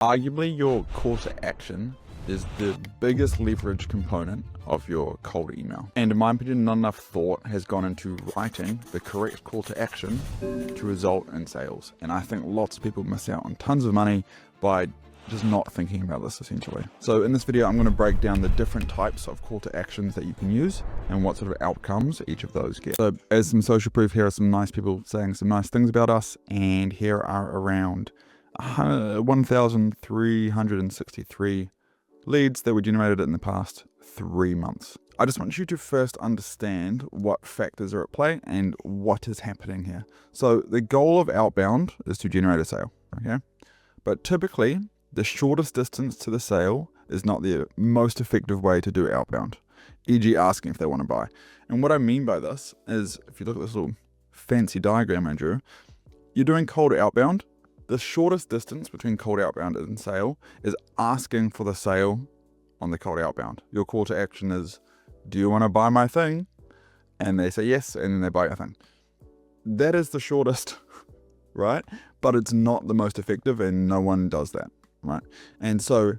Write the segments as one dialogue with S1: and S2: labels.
S1: Arguably, your call to action is the biggest leverage component of your cold email. And in my opinion, not enough thought has gone into writing the correct call to action to result in sales. And I think lots of people miss out on tons of money by just not thinking about this essentially. So in this video, I'm going to break down the different types of call to actions that you can use and what sort of outcomes each of those get. So as some social proof, here are some nice people saying some nice things about us. And here are around 1,363 leads that were generated in the past 3 months. I just want you to first understand what factors are at play and what is happening here. So the goal of outbound is to generate a sale, okay? But typically, the shortest distance to the sale is not the most effective way to do outbound, e.g. asking if they want to buy. And what I mean by this is, if you look at this little fancy diagram I drew, you're doing cold outbound. The shortest distance between cold outbound and sale is asking for the sale on the cold outbound. Your call to action is, do you want to buy my thing? And they say yes, and then they buy your thing. That is the shortest, right? But it's not the most effective, and no one does that, right? And so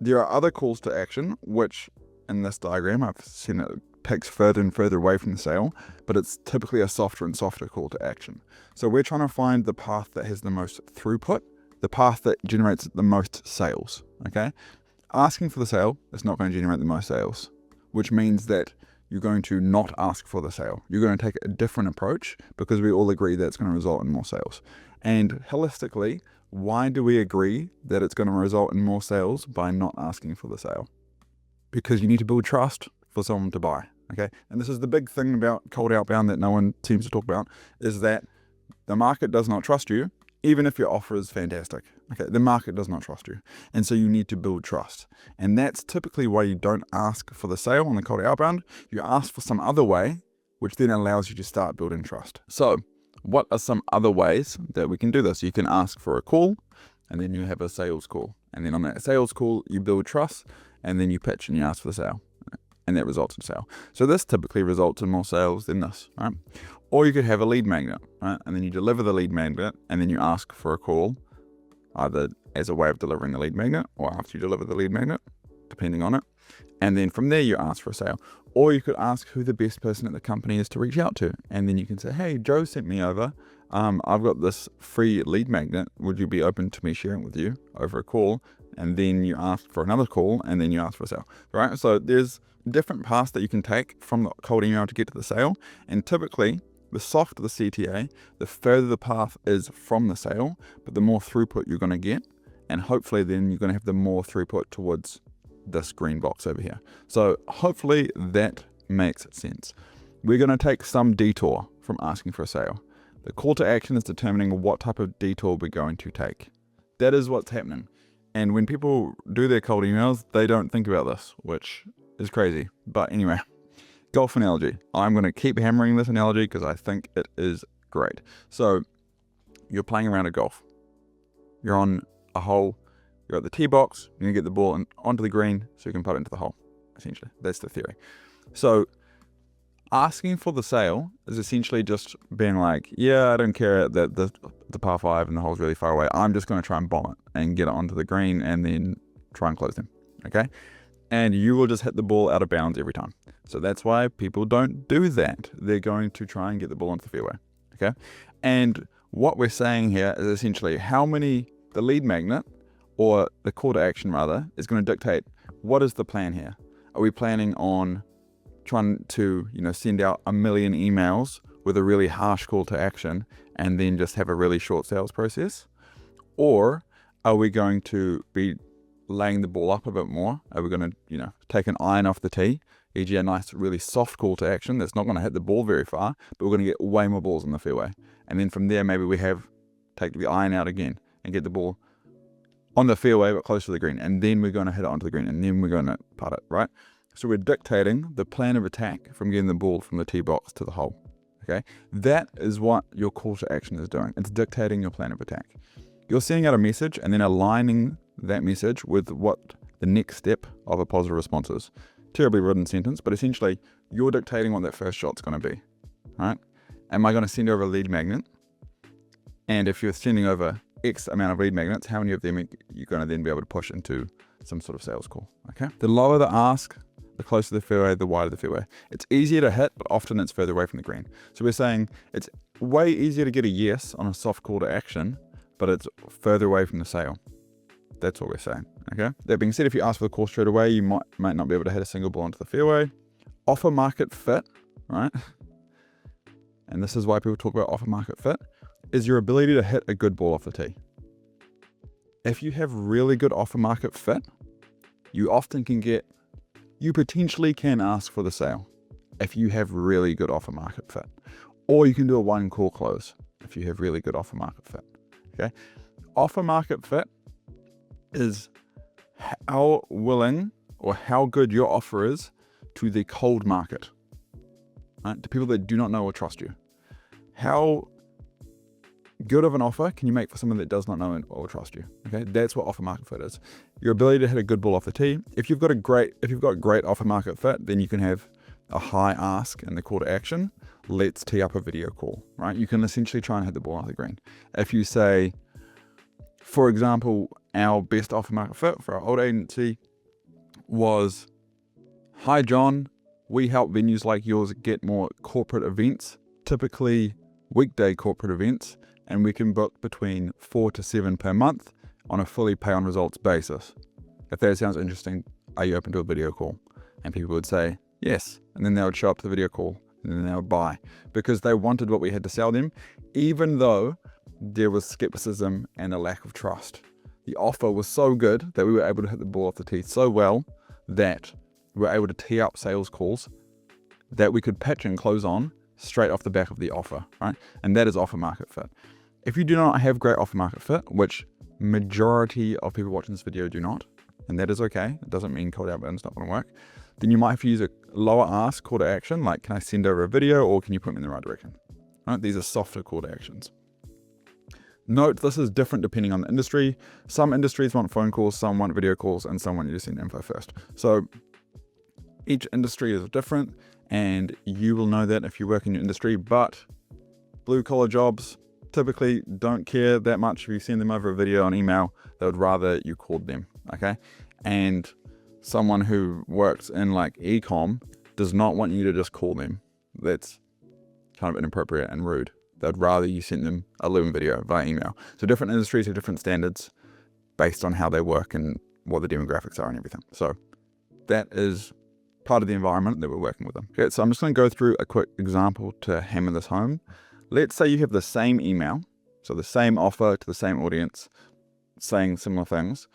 S1: there are other calls to action, which in this diagram, I've seen it takes further and further away from the sale, but it's typically a softer and softer call to action. So we're trying to find the path that has the most throughput, the path that generates the most sales, okay? Asking for the sale is not going to generate the most sales, which means that you're going to not ask for the sale. You're going to take a different approach because we all agree that it's going to result in more sales. And holistically, why do we agree that it's going to result in more sales by not asking for the sale? Because you need to build trust for someone to buy, okay? And this is the big thing about cold outbound that no one seems to talk about, is that the market does not trust you, even if your offer is fantastic, okay? The market does not trust you. And so you need to build trust. And that's typically why you don't ask for the sale on the cold outbound. You ask for some other way, which then allows you to start building trust. So what are some other ways that we can do this? You can ask for a call, and then you have a sales call. And then on that sales call, you build trust, and then you pitch and you ask for the sale. And that results in sale. So this typically results in more sales than this, right? Or you could have a lead magnet, right? And then you deliver the lead magnet, and then you ask for a call, either as a way of delivering the lead magnet or after you deliver the lead magnet, depending on it. And then from there, you ask for a sale. Or you could ask who the best person at the company is to reach out to. And then you can say, hey, Joe sent me over. I've got this free lead magnet. Would you be open to me sharing it with you over a call? And then you ask for another call, and then you ask for a sale, right? So there's different paths that you can take from the cold email to get to the sale. And typically, the softer the CTA, the further the path is from the sale, but the more throughput you're going to get. And hopefully then you're going to have the more throughput towards this green box over here. So hopefully that makes sense. We're going to take some detour from asking for a sale. The call to action is determining what type of detour we're going to take. That is what's happening. And when people do their cold emails, they don't think about this, which is crazy. But anyway, golf analogy. I'm going to keep hammering this analogy because I think it is great. So you're playing around a golf. You're on a hole. You're at the tee box. You're going to get the ball onto the green so you can put it into the hole, essentially. That's the theory. So asking for the sale is essentially just being like, yeah, I don't care that the par 5 and the hole's really far away. I'm just going to try and bomb it and get it onto the green and then try and close them, okay? And you will just hit the ball out of bounds every time. So that's why people don't do that. They're going to try and get the ball onto the fairway, okay? And what we're saying here is essentially the lead magnet, or the call to action rather, is going to dictate what is the plan here. Are we planning on trying to, send out 1 million emails with a really harsh call to action and then just have a really short sales process? Or are we going to be laying the ball up a bit more? Are we going to, take an iron off the tee, e.g. a nice, really soft call to action that's not going to hit the ball very far, but we're going to get way more balls in the fairway. And then from there, maybe we take the iron out again and get the ball on the fairway, but close to the green. And then we're going to hit it onto the green, and then we're going to putt it, right? So we're dictating the plan of attack from getting the ball from the tee box to the hole, okay? That is what your call to action is doing. It's dictating your plan of attack. You're sending out a message and then aligning that message with what the next step of a positive response is. Terribly written sentence, but essentially you're dictating what that first shot's going to be, right? Am I going to send over a lead magnet? And if you're sending over X amount of lead magnets, how many of them you're going to then be able to push into some sort of sales call, okay? The lower the ask, the closer the fairway, the wider the fairway. It's easier to hit, but often it's further away from the green. So we're saying it's way easier to get a yes on a soft call to action, but it's further away from the sale. That's what we're saying, okay? That being said, if you ask for the call straight away, you might not be able to hit a single ball into the fairway. Offer market fit, right? And this is why people talk about offer market fit, is your ability to hit a good ball off the tee. If you have really good offer market fit, you potentially can ask for the sale if you have really good offer market fit. Or you can do a one call close if you have really good offer market fit, okay? Offer market fit is how willing or how good your offer is to the cold market, right? To people that do not know or trust you. How good of an offer can you make for someone that does not know or trust you? Okay, that's what offer market fit is. Your ability to hit a good ball off the tee. If you've got great offer market fit, then you can have a high ask in the call to action. Let's tee up a video call, right? You can essentially try and hit the ball off the green. If you say, for example, our best offer market fit for our old agency was, "Hi John, we help venues like yours get more corporate events, typically weekday corporate events, and we can book between 4 to 7 per month on a fully pay on results basis. If that sounds interesting, are you open to a video call?" And people would say yes, and then they would show up to the video call, and then they would buy, because they wanted what we had to sell them, even though there was skepticism and a lack of trust. The offer was so good that we were able to hit the ball off the tee so well that we were able to tee up sales calls that we could pitch and close on straight off the back of the offer, right? And that is offer market fit. If you do not have great offer market fit, which majority of people watching this video do not, and that is okay, it doesn't mean cold outbound is not going to work, then you might have to use a lower ask call to action, like can I send over a video or can you put me in the right direction? Right? These are softer call to actions. Note, this is different depending on the industry. Some industries want phone calls, some want video calls, and some want you to send info first. So each industry is different, and you will know that if you work in your industry, but blue collar jobs typically don't care that much if you send them over a video on email. They would rather you called them, okay? And someone who works in like e-com does not want you to just call them. That's kind of inappropriate and rude. They'd rather you send them a Lumen video via email. So different industries have different standards based on how they work and what the demographics are and everything. So that is part of the environment that we're working with them. Okay, so I'm just going to go through a quick example to hammer this home. Let's say you have the same email, so the same offer to the same audience, saying similar things.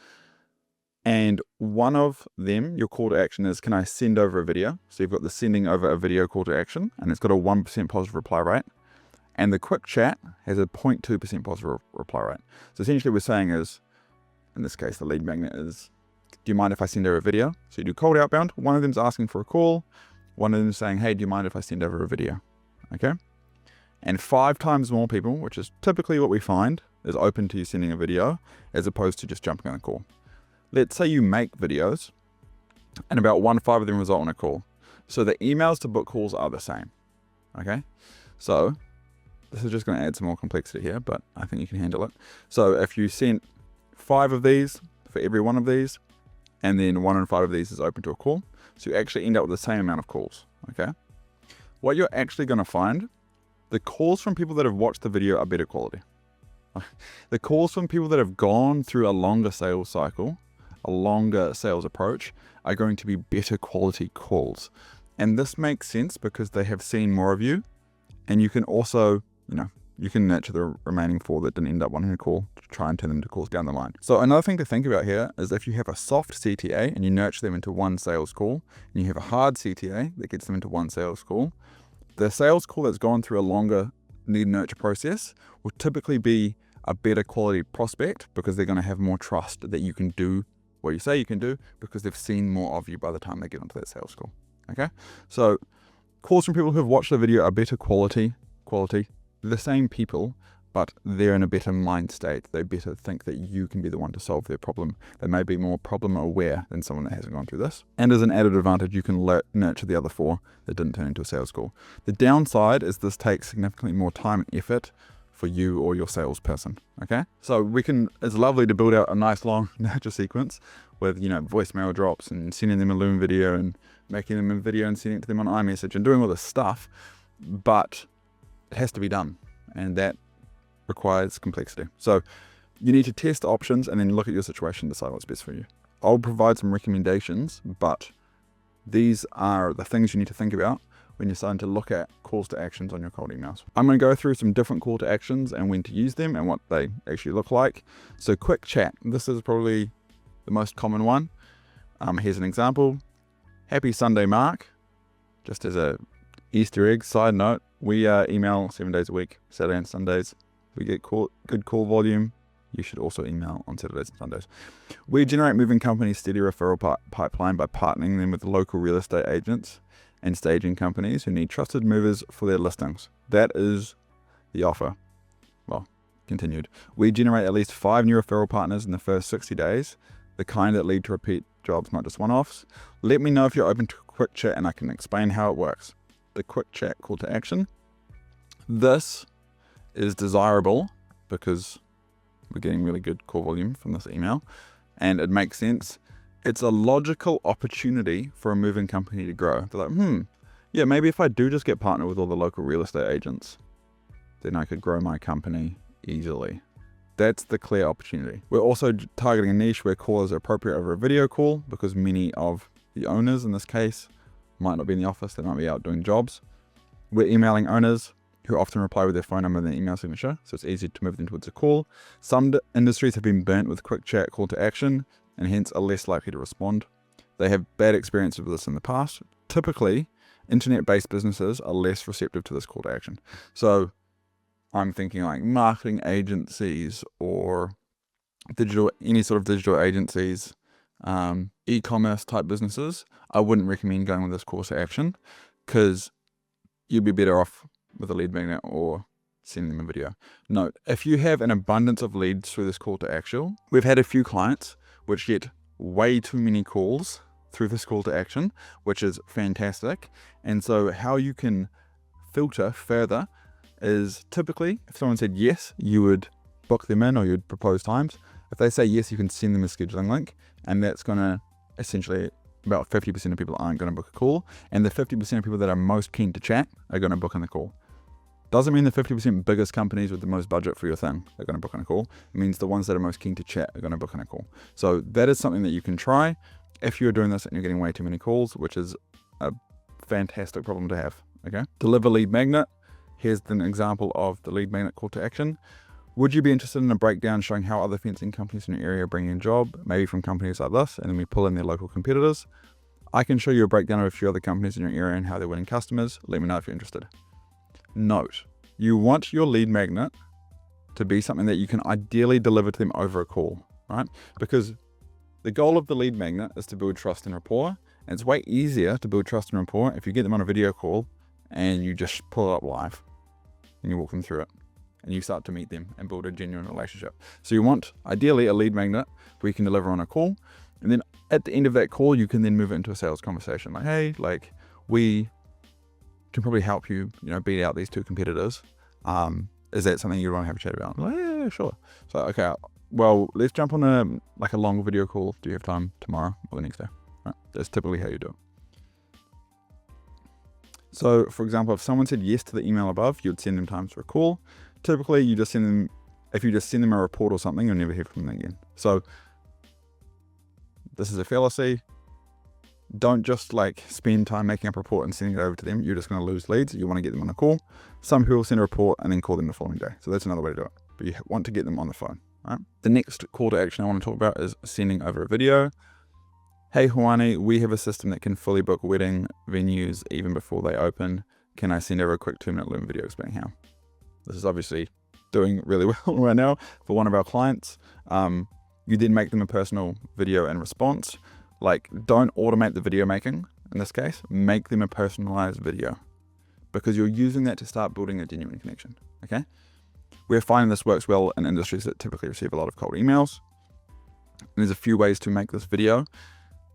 S1: And one of them, your call to action is, can I send over a video? So you've got the sending over a video call to action, and it's got a 1% positive reply rate. And the quick chat has a 0.2% positive reply rate. So essentially what we're saying is, in this case, the lead magnet is, do you mind if I send over a video? So you do cold outbound. One of them's asking for a call. One of them's saying, hey, do you mind if I send over a video? Okay. And 5 times more people, which is typically what we find, is open to you sending a video as opposed to just jumping on a call. Let's say you make videos and about 1/5 of them result in a call. So the emails to book calls are the same. Okay. So this is just going to add some more complexity here, but I think you can handle it. So if you sent 5 of these for every one of these, and then 1 in 5 of these is open to a call, so you actually end up with the same amount of calls, okay? What you're actually going to find, the calls from people that have watched the video are better quality. The calls from people that have gone through a longer sales cycle, a longer sales approach, are going to be better quality calls. And this makes sense because they have seen more of you, and you can also, you can nurture the remaining 4 that didn't end up wanting a call to try and turn them into calls down the line. So another thing to think about here is if you have a soft CTA and you nurture them into 1 sales call, and you have a hard CTA that gets them into 1 sales call, the sales call that's gone through a longer need nurture process will typically be a better quality prospect because they're going to have more trust that you can do what you say you can do because they've seen more of you by the time they get onto that sales call. Okay, so calls from people who have watched the video are better quality. They're the same people, but they're in a better mind state. They better think that you can be the one to solve their problem. They may be more problem aware than someone that hasn't gone through this. And as an added advantage, you can nurture the other 4 that didn't turn into a sales call. The downside is this takes significantly more time and effort for you or your salesperson. Okay, so it's lovely to build out a nice long nurture sequence with, voicemail drops and sending them a Loom video and making them a video and sending it to them on iMessage and doing all this stuff, but it has to be done, and that requires complexity. So you need to test options and then look at your situation, decide what's best for you. I'll provide some recommendations, but these are the things you need to think about when you're starting to look at calls to actions on your cold emails. I'm going to go through some different call to actions and when to use them and what they actually look like. So quick chat, this is probably the most common one. Here's an example. Happy Sunday, Mark. Just as a Easter egg side note, we email 7 days a week, Saturday and Sundays. We get good call volume. You should also email on Saturdays and Sundays. We generate moving companies' steady referral pipeline by partnering them with local real estate agents and staging companies who need trusted movers for their listings. That is the offer. Well, continued. We generate at least 5 new referral partners in the first 60 days, the kind that lead to repeat jobs, not just one-offs. Let me know if you're open to a quick chat and I can explain how it works. The quick chat call to action. This is desirable because we're getting really good call volume from this email and it makes sense. It's a logical opportunity for a moving company to grow. They're like, yeah, maybe if I do just get partnered with all the local real estate agents, then I could grow my company easily. That's the clear opportunity. We're also targeting a niche where calls are appropriate over a video call because many of the owners in this case might not be in the office, they might be out doing jobs. We're emailing owners who often reply with their phone number and their email signature, so it's easy to move them towards a call. Some industries have been burnt with quick chat call to action and hence are less likely to respond. They have bad experiences with this in the past. Typically, internet-based businesses are less receptive to this call to action. So I'm thinking like marketing agencies or any sort of digital agencies, e-commerce type businesses. I wouldn't recommend going with this call to action because you'd be better off with a lead magnet or sending them a video. Note, if you have an abundance of leads through this call to action, we've had a few clients which get way too many calls through this call to action, which is fantastic. And so how you can filter further is typically if someone said yes, you would book them in or you'd propose times. If they say yes, you can send them a scheduling link, and that's going to essentially about 50% of people aren't going to book a call, and the 50% of people that are most keen to chat are going to book in the call. Doesn't mean the 50% biggest companies with the most budget for your thing are going to book on a call. It means the ones that are most keen to chat are going to book on a call. So that is something that you can try if you're doing this and you're getting way too many calls, which is a fantastic problem to have. Okay. Deliver lead magnet. Here's an example of the lead magnet call to action. Would you be interested in a breakdown showing how other fencing companies in your area are bringing in a job, maybe from companies like this, and then we pull in their local competitors? I can show you a breakdown of a few other companies in your area and how they're winning customers. Let me know if you're interested. Note, you want your lead magnet to be something that you can ideally deliver to them over a call, right? Because the goal of the lead magnet is to build trust and rapport. And it's way easier to build trust and rapport if you get them on a video call and you just pull it up live and you walk them through it and you start to meet them and build a genuine relationship. So you want ideally a lead magnet where you can deliver on a call. And then at the end of that call, you can then move it into a sales conversation. Like, hey, like we can probably help you, beat out these two competitors. Is that something you want to have a chat about? Like, yeah, sure. So, okay, well, let's jump on a long video call. Do you have time tomorrow or the next day? Right. That's typically how you do it. So, for example, if someone said yes to the email above, you'd send them times for a call. Typically, you just send them, if you just send them a report or something, you'll never hear from them again. So, this is a fallacy. Don't just spend time making up a report and sending it over to them. You're just going to lose leads. You want to get them on a call. Some people send a report and then call them the following day. So that's another way to do it. But you want to get them on the phone. Right? The next call to action I want to talk about is sending over a video. Hey, Hawani, we have a system that can fully book wedding venues even before they open. Can I send over a quick 2-minute Loom video explaining how? This is obviously doing really well right now for one of our clients. You then make them a personal video in response. Don't automate the video making in this case. Make them a personalized video because you're using that to start building a genuine connection. Okay. We're finding this works well in industries that typically receive a lot of cold emails. And there's a few ways to make this video.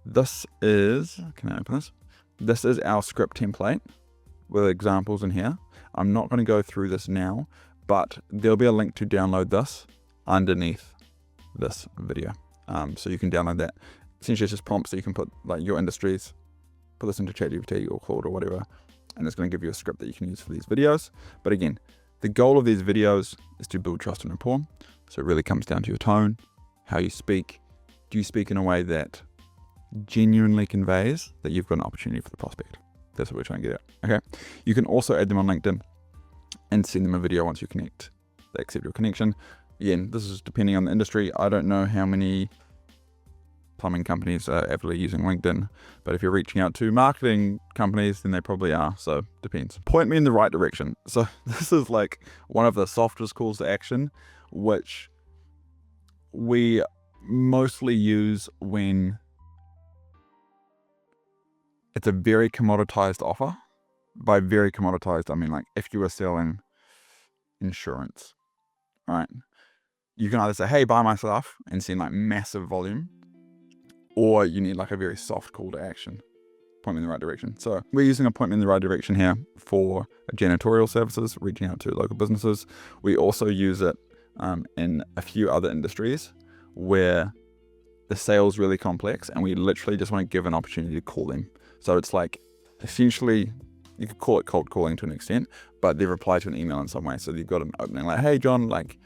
S1: This is, can I open this? This is our script template with examples in here. I'm not going to go through this now, but there'll be a link to download this underneath this video. So you can download that. Essentially it's just prompts that you can put like your industries, put this into ChatGPT or Claude or whatever, and it's going to give you a script that you can use for these videos. But again, the goal of these videos is to build trust and rapport. So it really comes down to your tone, how you speak. Do you speak in a way that genuinely conveys that you've got an opportunity for the prospect? That's what we're trying to get at. Okay. You can also add them on LinkedIn and send them a video once you connect. They accept your connection. Again, this is depending on the industry. I don't know how many plumbing companies are avidly using LinkedIn, but if you're reaching out to marketing companies, then they probably are. So depends. Point me in the right direction. So this is like one of the softest calls to action, which we mostly use when it's a very commoditized offer. By very commoditized, I mean like if you were selling insurance, right? You can either say, hey, buy my stuff, and send like massive volume, or you need like a very soft call to action. Point me in the right direction. So we're using a point me in the right direction here for janitorial services, reaching out to local businesses. We also use it in a few other industries where the sale's really complex and we literally just want to give an opportunity to call them. So it's like essentially, you could call it cold calling to an extent, but they reply to an email in some way. So you've got an opening like, hey John, like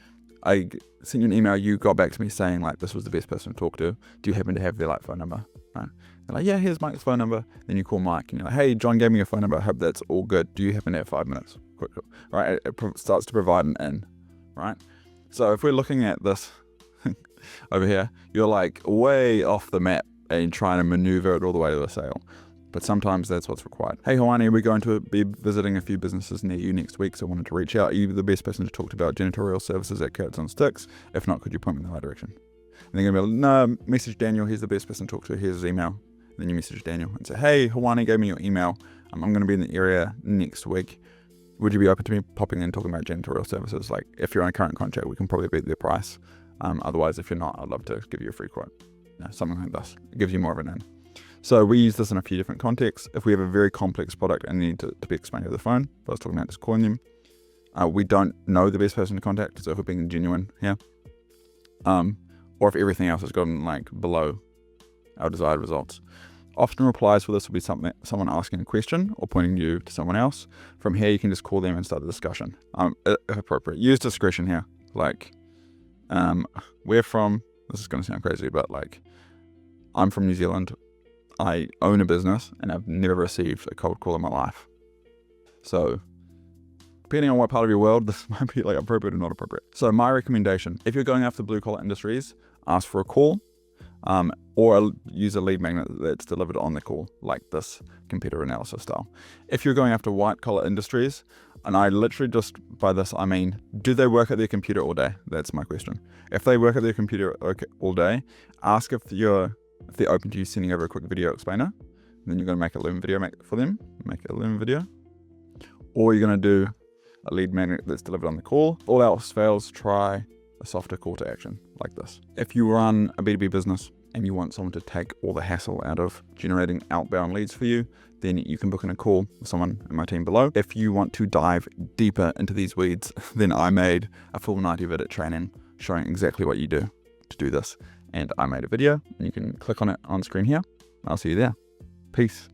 S1: I sent you an email, you got back to me saying like this was the best person to talk to. Do you happen to have their like phone number? Right? They're like, yeah, here's Mike's phone number. Then you call Mike and you're like, hey, John gave me your phone number. I hope that's all good. Do you happen to have 5 minutes? Quick, right? It starts to provide an in, right? So if we're looking at this over here, you're like way off the map and trying to maneuver it all the way to the sale. But sometimes that's what's required. Hey, Hawani, we're going to be visiting a few businesses near you next week, so I wanted to reach out. Are you the best person to talk to about janitorial services at Carrots on Sticks? If not, could you point me in the right direction? And they're going to be like, no, message Daniel. He's the best person to talk to. Here's his email. And then you message Daniel and say, hey, Hawani gave me your email. I'm going to be in the area next week. Would you be open to me popping in and talking about janitorial services? Like, if you're on a current contract, we can probably beat their price. Otherwise, if you're not, I'd love to give you a free quote. Something like this. It gives you more of an in. So we use this in a few different contexts. If we have a very complex product and need to be explained over the phone, but I was talking about just calling them, we don't know the best person to contact, so if we're being genuine here, or if everything else has gotten like below our desired results. Often replies for this will be someone asking a question or pointing you to someone else. From here, you can just call them and start the discussion. If appropriate, use discretion here. Like, we're from, this is going to sound crazy, but like, I'm from New Zealand. I own a business and I've never received a cold call in my life. So depending on what part of your world, this might be like appropriate or not appropriate. So my recommendation, if you're going after blue collar industries, ask for a call, or use a lead magnet that's delivered on the call, like this competitor analysis style. If you're going after white collar industries, and I literally just by this, I mean, do they work at their computer all day? That's my question. If they work at their computer all day, ask if they're open to you sending over a quick video explainer. Then you're going to make a Loom video for them, or you're going to do a lead magnet that's delivered on the call. All else fails, try a softer call to action like this. If you run a B2B business and you want someone to take all the hassle out of generating outbound leads for you, then you can book in a call with someone in my team below. If you want to dive deeper into these weeds, then I made a full 90-minute training showing exactly what you do to do this. And I made a video, and you can click on it on screen here. I'll see you there. Peace.